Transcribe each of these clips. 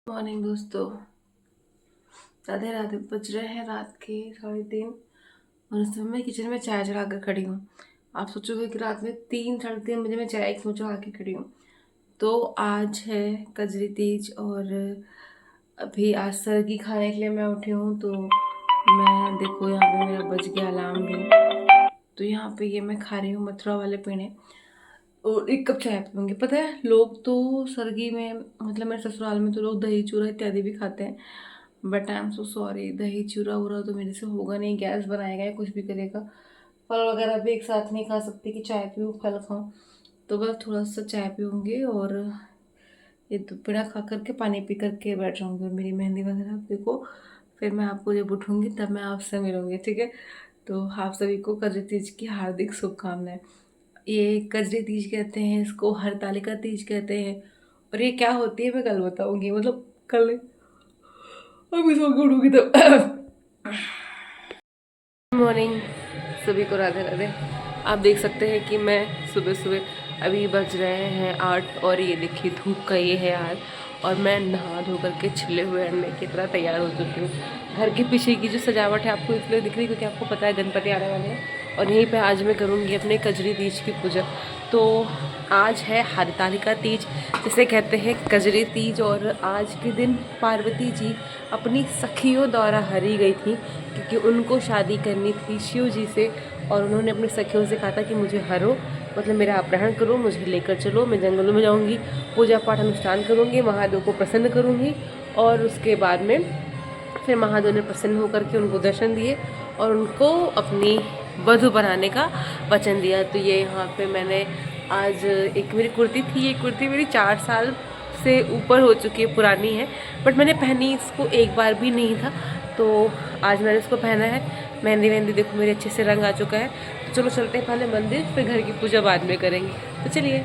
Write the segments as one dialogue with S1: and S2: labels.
S1: Morning दोस्तों, राधे राधे। बज रहे हैं रात के 3:30 और इस समय मैं किचन में चाय चढ़ा कर खड़ी हूँ। आप सोचोगे कि रात में 3 साढ़े 3 बजे मैं चाय क्यों चढ़ा के खड़ी हूँ। तो आज है कजरी तीज और अभी आज सरगी खाने के लिए मैं उठी हूँ। तो मैं देखो यहाँ पे मेरा बज गया अलार्म भी। तो यहाँ पे ये मैं खा रही हूँ मथुरा वाले पेड़े और 1 कप चाय पीऊँगी। पता है लोग तो सरगी में, मतलब मेरे ससुराल में तो लोग दही चूड़ा इत्यादि भी खाते हैं, but I am so sorry, दही चूड़ा वूरा तो मेरे से होगा नहीं। गैस बनाएगा या कुछ भी करेगा। फल वगैरह भी एक साथ नहीं खा सकती कि चाय पीऊँ फल खाऊँ। तो बस थोड़ा सा चाय पीऊँगी और ये तो पेड़ा खा करके पानी पी करके बैठ जाऊँगी और मेरी मेहंदी वगैरह देखो। फिर मैं आपको जब उठूँगी तब मैं आपसे मिलूँगी, ठीक है। तो आप सभी को कजरी तीज की हार्दिक शुभकामनाएं। ये कजरी तीज कहते हैं, इसको हरतालिका तीज कहते हैं। और ये क्या होती है मैं कल बताऊंगी, मतलब कल नहीं, अभी सो के उठूंगी तब। मॉर्निंग सभी को, राधे राधे। आप देख सकते हैं कि मैं सुबह सुबह, अभी बज रहे हैं 8 और ये देखिए धूप का ये है हाल। और मैं नहा धो करके छिले हुए अंडे की तरह तैयार हो चुकी हूँ। घर के पीछे की जो सजावट है आपको इसलिए दिख रही है क्योंकि आपको पता है गणपति आने वाले हैं और यहीं पे आज मैं करूँगी अपने कजरी तीज की पूजा। तो आज है हरतालिका तीज, जिसे कहते हैं कजरी तीज। और आज के दिन पार्वती जी अपनी सखियों द्वारा हरी गई थी क्योंकि उनको शादी करनी थी शिव जी से। और उन्होंने अपनी सखियों से कहा था कि मुझे हरो, मतलब मेरा अपहरण करो, मुझे लेकर चलो, मैं जंगलों में जाऊंगी, पूजा पाठ अनुष्ठान करूंगी, महादेव को प्रसन्न करूंगी। और उसके बाद में फिर महादेव ने प्रसन्न होकर के उनको दर्शन दिए और उनको अपनी वधू बनाने का वचन दिया। तो ये यहाँ पे मैंने आज एक मेरी कुर्ती थी, ये कुर्ती मेरी 4 साल से ऊपर हो चुकी है, पुरानी है, बट मैंने पहनी इसको एक बार भी नहीं था। तो आज मैंने इसको पहना है। मेहंदी वेहंदी देखो मेरे अच्छे से रंग आ चुका है। तो चलो चलते हैं पहले मंदिर, फिर घर की पूजा बाद में करेंगे। तो चलिए।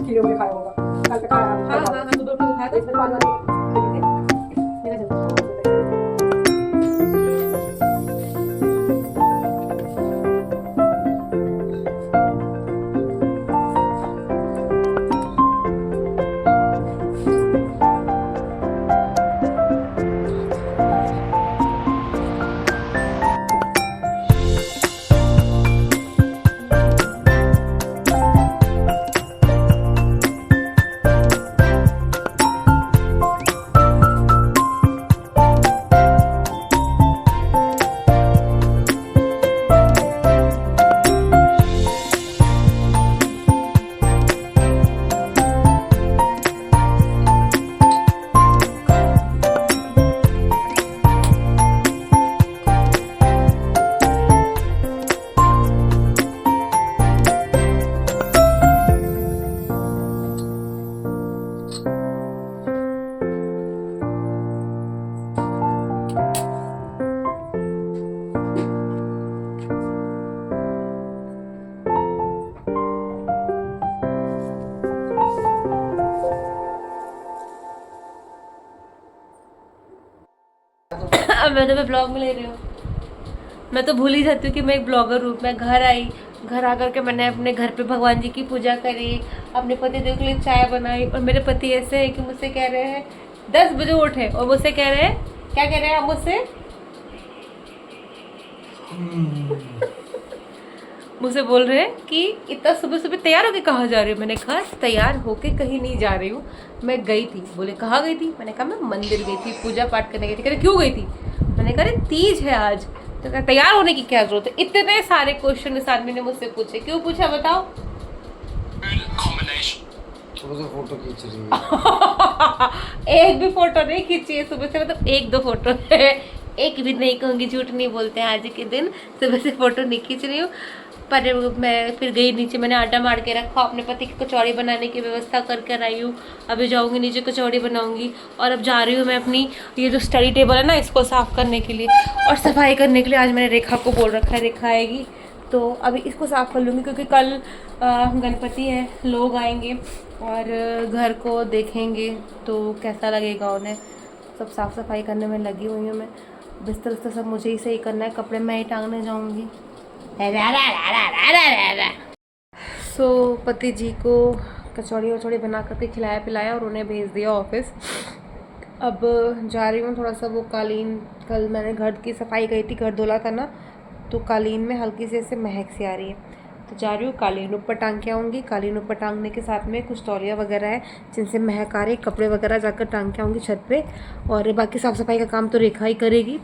S2: किलो में खाया होगा कल तक खाया। हाँ हाँ हाँ, तो खाया था इसमें बाद
S1: अब मैं तो मैं ब्लॉग में ले रही हूँ। मैं तो भूल ही जाती हूँ कि मैं एक ब्लॉगर हूँ। मैं घर आई, घर आकर के मैंने अपने घर पे भगवान जी की पूजा करी, अपने पति देव के लिए चाय बनाई। और मेरे पति ऐसे हैं कि मुझसे कह रहे हैं 10 बजे उठे और मुझसे कह रहे हैं, क्या कह रहे हैं आप मुझसे? मुझे बोल रहे हैं कि इतना सुबह सुबह तैयार होके कहाँ जा रही हूँ। मैंने कहा तैयार होके कहीं नहीं जा रही हूँ, मैं गई थी। बोले कहाँ गई थी? मैंने कहा मैं मंदिर गई थी, पूजा पाठ करने गई थी। कह रहे क्यों गई थी? मैंने कहा अरे तीज है आज। तो कहा तैयार होने की क्या जरूरत है? इतने सारे क्वेश्चन इस आदमी ने मुझसे पूछे। क्यों पूछा बताओ?
S2: फोटो खींच रही है।
S1: एक भी फोटो नहीं खींची है सुबह से, मतलब एक दो फोटो है, एक भी नहीं कहूँगी, झूठ नहीं बोलते हैं। आज के दिन सुबह से फोटो नहीं खींच रही हूँ। पर मैं फिर गई नीचे, मैंने आटा मार के रखा, अपने पति की कचौड़ी बनाने की व्यवस्था करके आई हूँ। अभी जाऊँगी नीचे कचौड़ी बनाऊँगी और अब जा रही हूँ मैं अपनी ये जो स्टडी टेबल है ना इसको साफ़ करने के लिए और सफाई करने के लिए। आज मैंने रेखा को बोल रखा है, रेखा आएगी तो अभी इसको साफ़ कर लूँगी, क्योंकि कल गणपति है, लोग आएंगे और घर को देखेंगे तो कैसा लगेगा उन्हें। सब साफ़ सफाई करने में लगी हुई हूँ मैं। बिस्तर उस्तर सब मुझे ही सही करना है, कपड़े मैं ही टांगने जाऊँगी। सो पति जी को कचौड़ी वचौड़ी बना करके खिलाया पिलाया और उन्हें भेज दिया ऑफिस। अब जा रही हूँ थोड़ा सा वो कालीन, कल मैंने घर की सफाई करी थी, घर धुला था ना, तो कालीन में हल्की से ऐसे महक सी आ रही है, तो जा रही हूँ कालीन ऊपर टांग के आऊँगी। कालीन ऊपर टांगने के साथ में कुछ तौलिया वगैरह है जिनसे महक आ रही, कपड़े वगैरह जाकर टांग के आऊँगी छत पे। और बाकी साफ़ सफाई का काम तो रेखा ही करेगी।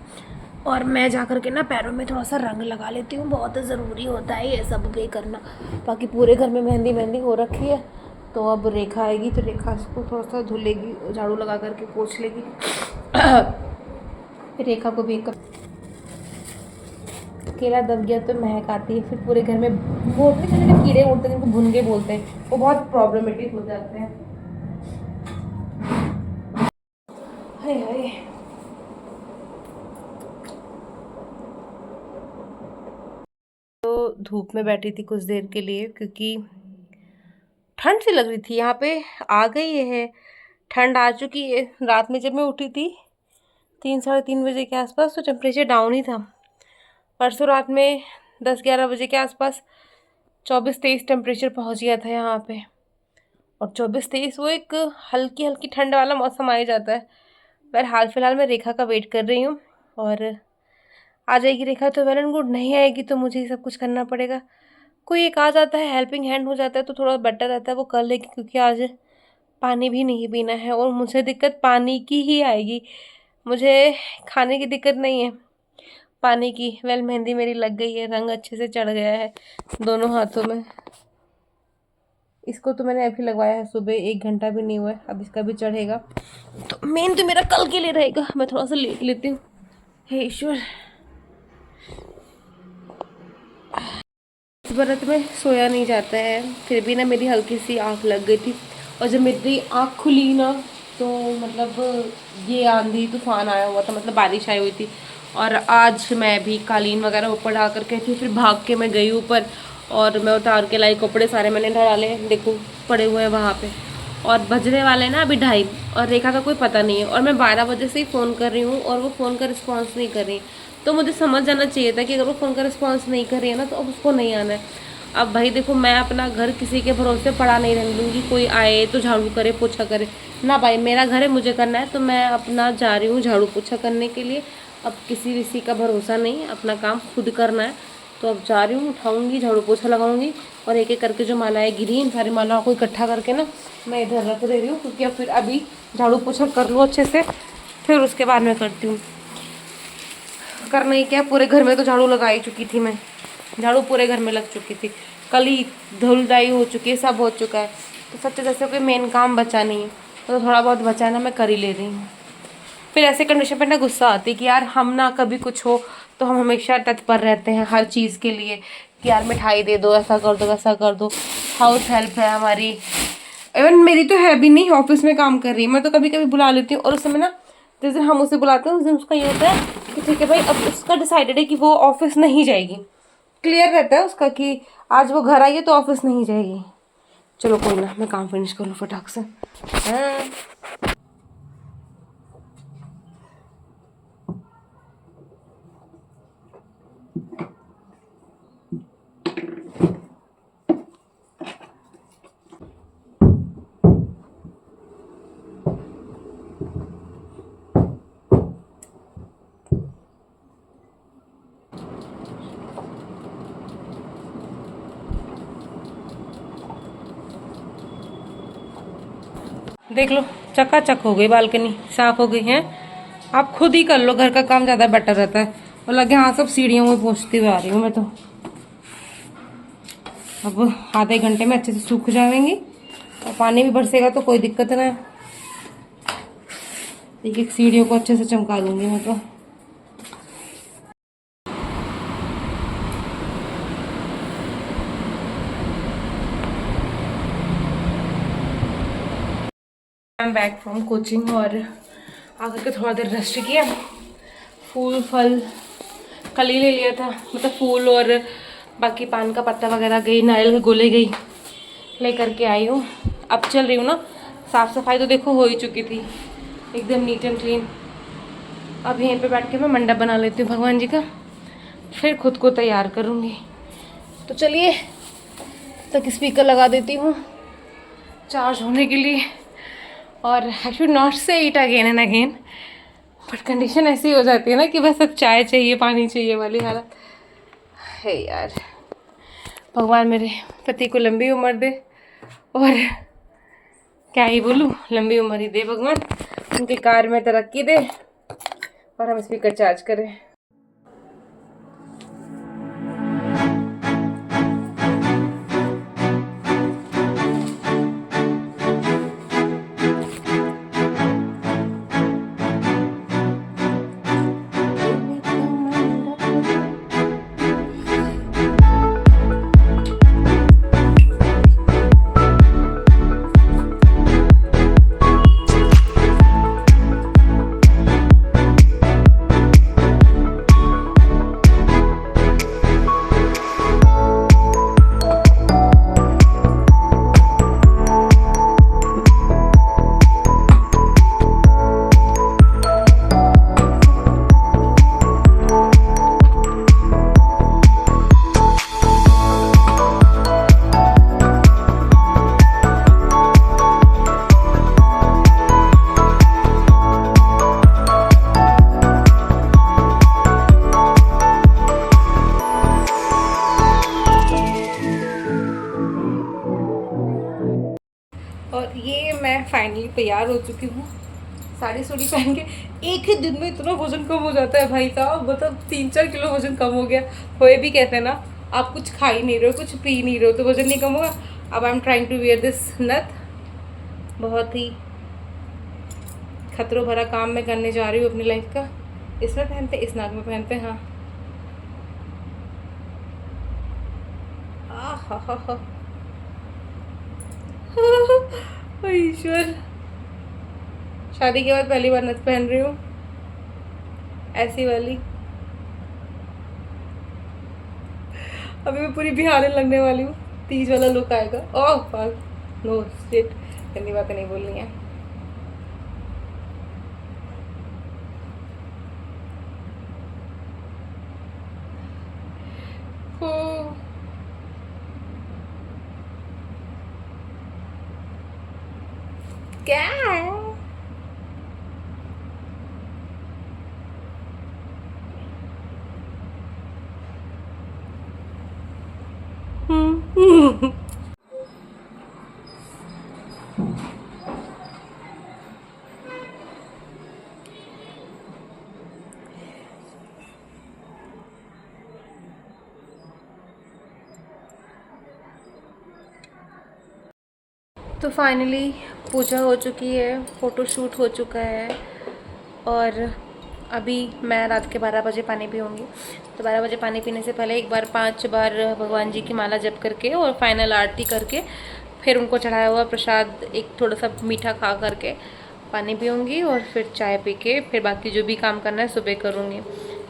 S1: और मैं जा कर के ना पैरों में थोड़ा सा रंग लगा लेती हूँ, बहुत ज़रूरी होता है ये सब भी करना। बाकी पूरे घर में मेहंदी मेहंदी हो रखी है, तो अब रेखा आएगी तो रेखा इसको थोड़ा सा धुलेगी, झाड़ू लगा करके पोंछ लेगी। फिर रेखा को भी केला दब गया तो महक आती है, फिर पूरे घर में बोलते हैं जैसे कीड़े उड़ते हैं जिनको भुनगे बोलते हैं, वो बहुत प्रॉब्लमेटिक हो जाते हैं। हाय हाय। तो धूप में बैठी थी कुछ देर के लिए, क्योंकि ठंड सी लग रही थी। यहाँ पे आ गई है ठंड, आ चुकी है। रात में जब मैं उठी थी 3 साढ़े 3 बजे के आसपास तो टेम्परेचर डाउन ही था। परसों रात में 10 11 बजे के आसपास 24 23 टेम्परेचर पहुँच गया था यहाँ पे। और 24 23 वो एक हल्की हल्की ठंड वाला मौसम आ ही जाता है। पर हाल फिलहाल मैं रेखा का वेट कर रही हूँ, और आ जाएगी रेखा तो वेल एंड गुड, नहीं आएगी तो मुझे ही सब कुछ करना पड़ेगा। कोई एक आ जाता है, हेल्पिंग हैंड हो जाता है तो थोड़ा बेटर रहता है, वो कर लेगी। क्योंकि आज पानी भी नहीं पीना है और मुझे दिक्कत पानी की ही आएगी, मुझे खाने की दिक्कत नहीं है, पानी की। वेल मेहंदी मेरी लग गई है, रंग अच्छे से चढ़ गया है दोनों हाथों में। इसको तो मैंने अभी लगवाया है, सुबह 1 घंटा भी नहीं हुआ है, अब इसका भी चढ़ेगा। तो मेन तो मेरा कल के लिए रहेगा। मैं थोड़ा सा लेट लेती हूँ। हे ईश्वर, इस व्रत में सोया नहीं जाता है, फिर भी ना मेरी हल्की सी आँख लग गई थी। और जब मेरी आँख खुली ना तो मतलब ये आंधी तूफान आया हुआ था, मतलब बारिश आई हुई थी। और आज मैं भी कालीन वगैरह ऊपर डाल करके थी, फिर भाग के मैं गई ऊपर और मैं उतार के लाई कपड़े सारे, मैंने डाले, देखो पड़े हुए हैं वहाँ पे। और बजने वाले ना अभी 2:30, और रेखा का कोई पता नहीं है। और मैं 12 बजे से ही फ़ोन कर रही हूँ और वो फ़ोन का रिस्पॉन्स नहीं कर रही। तो मुझे समझ जाना चाहिए था कि अगर वो फ़ोन का रिस्पॉन्स नहीं कर रही है ना तो अब उसको नहीं आना है। अब भाई देखो, मैं अपना घर किसी के भरोसे पड़ा नहीं रहने दूँगी। कोई आए तो झाड़ू करे पोछा करे ना, भाई मेरा घर है, मुझे करना है, तो मैं अपना जा रही हूँ झाड़ू पोछा करने के लिए। अब किसी का भरोसा नहीं, अपना काम खुद करना है। तो अब जा रही हूँ, उठाऊँगी, झाड़ू पोछा लगाऊँगी और एक एक करके जो मालाएँ गिरी इन सारी मालाओं को इकट्ठा करके ना मैं इधर रख दे रही हूँ। क्योंकि अब फिर अभी झाड़ू पोछा कर लूँ अच्छे से, फिर उसके बाद मैं करती हूँ। करना ही क्या, पूरे घर में तो झाड़ू लगा ही चुकी थी मैं, झाड़ू पूरे घर में लग चुकी थी, कल ही धुलदाई हो चुकी है, सब हो चुका है। तो सच्चे जैसे कोई मेन काम बचा नहीं है, तो थोड़ा बहुत बचा है ना, मैं कर ही ले रही हूँ। फिर ऐसे कंडीशन पर ना गुस्सा आती है कि यार हम ना कभी कुछ हो तो हम हमेशा तत्पर रहते हैं हर चीज़ के लिए कि यार मिठाई दे दो, ऐसा कर दो, वैसा कर दो। हाउस हेल्प है हमारी, इवन मेरी तो है भी नहीं, ऑफिस में काम कर रही है, मैं तो कभी कभी बुला लेती हूँ। और उस समय ना जिस दिन हम उसे बुलाते हैं उस दिन उसका ये होता है कि ठीक है भाई, अब उसका डिसाइडेड है कि वो ऑफिस नहीं जाएगी, क्लियर रहता है उसका कि आज वो घर आई है तो ऑफिस नहीं जाएगी। चलो कोई ना, मैं काम फिनिश कर लूँ फटाक से। हाँ। देख लो चकाचक हो गई, बालकनी साफ हो गई है। आप खुद ही कर लो, घर का काम ज्यादा बेटर रहता है। और लगे हाँ सब सीढ़ियों में पहुंचती हुई आ रही हूँ मैं तो। अब आधे घंटे में अच्छे से सूख जाएंगी और पानी भी बरसेगा तो कोई दिक्कत ना है। एक एक सीढ़ियों को अच्छे से चमका दूंगी मैं तो। I am back from coaching और आकर के थोड़ा देर रेस्ट किया। फूल फल कल ही ले लिया था, मतलब फूल और बाकी पान का पत्ता वगैरह गई, नारियल के गोले गई लेकर के आई हूँ। अब चल रही हूँ ना, साफ़ सफाई तो देखो हो ही चुकी थी एकदम नीट एंड क्लीन। अब यहीं पे बैठ के मैं मंडप बना लेती हूँ भगवान जी का, फिर खुद को तैयार करूँगी। तो चलिए तक स्पीकर लगा देती हूँ चार्ज होने के लिए। और आई शुड नॉट से it again and again, but condition ऐसी हो जाती है ना कि बस अब चाय चाहिए पानी चाहिए वाली हालत है यार। भगवान मेरे पति को लंबी उम्र दे, और क्या ही बोलूँ, लंबी उम्र ही दे भगवान, उनके कार में तरक्की दे और हम स्पीकर चार्ज करें। और ये मैं फाइनली तैयार हो चुकी हूँ साड़ी सूड़ी पहन के। एक ही दिन में इतना वजन कम हो जाता है भाई साहब, मतलब 3-4 किलो वजन कम हो गया। होए भी कहते हैं ना, आप कुछ खा ही नहीं रहे हो, कुछ पी नहीं रहे हो, तो वजन नहीं कम होगा। अब I am trying to wear this nath, बहुत ही खतरों भरा काम मैं करने जा रही हूँ अपनी लाइफ का। इसमें पहनते, इस नाक में पहनते हैं। हाँ हा हा हा ईश्वर, शादी के बाद पहली बार नथ पहन रही हूँ ऐसी वाली। अभी मैं पूरी बिहारी लगने वाली हूँ, तीज वाला लुक आएगा। ओह फक नो शिट, गंदी बातें नहीं बोलनी है। क्या तो फाइनली पूजा हो चुकी है, फ़ोटोशूट हो चुका है, और अभी मैं रात के 12 बजे पानी पीऊँगी। तो 12 बजे पानी पीने से पहले एक बार 5 बार भगवान जी की माला जप करके और फाइनल आरती करके फिर उनको चढ़ाया हुआ प्रसाद एक थोड़ा सा मीठा खा करके पानी पीऊँगी, और फिर चाय पी के फिर बाकी जो भी काम करना है सुबह करूँगी।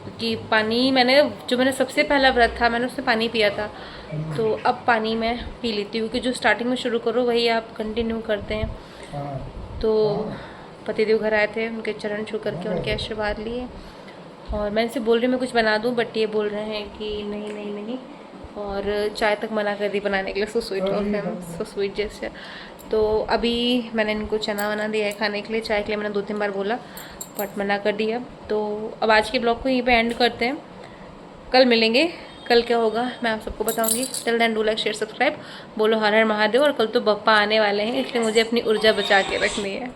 S1: क्योंकि पानी मैंने सबसे पहला व्रत था, मैंने उससे पानी पिया था, तो अब पानी मैं पी लेती हूँ। क्योंकि जो स्टार्टिंग में शुरू करो वही आप कंटिन्यू करते हैं। तो पतिदेव घर आए थे, उनके चरण छू करके उनके आशीर्वाद लिए, और मैं इनसे बोल रही हूँ मैं कुछ बना दूँ, बट ये बोल रहे हैं कि नहीं नहीं नहीं, और चाय तक मना कर दी बनाने के लिए। So sweet of him, so sweet जैसे। तो अभी मैंने इनको चना वना दिया है खाने के लिए, चाय के लिए मैंने 2-3 बार बोला बट मना कर दिया। तो अब आज के ब्लॉग को यहीं पे एंड करते हैं, कल मिलेंगे कल क्या होगा मैं आप सबको बताऊंगी। Till then do like share subscribe, बोलो हर हर महादेव। और कल तो बप्पा आने वाले हैं, इसलिए मुझे अपनी ऊर्जा बचा के रखनी है।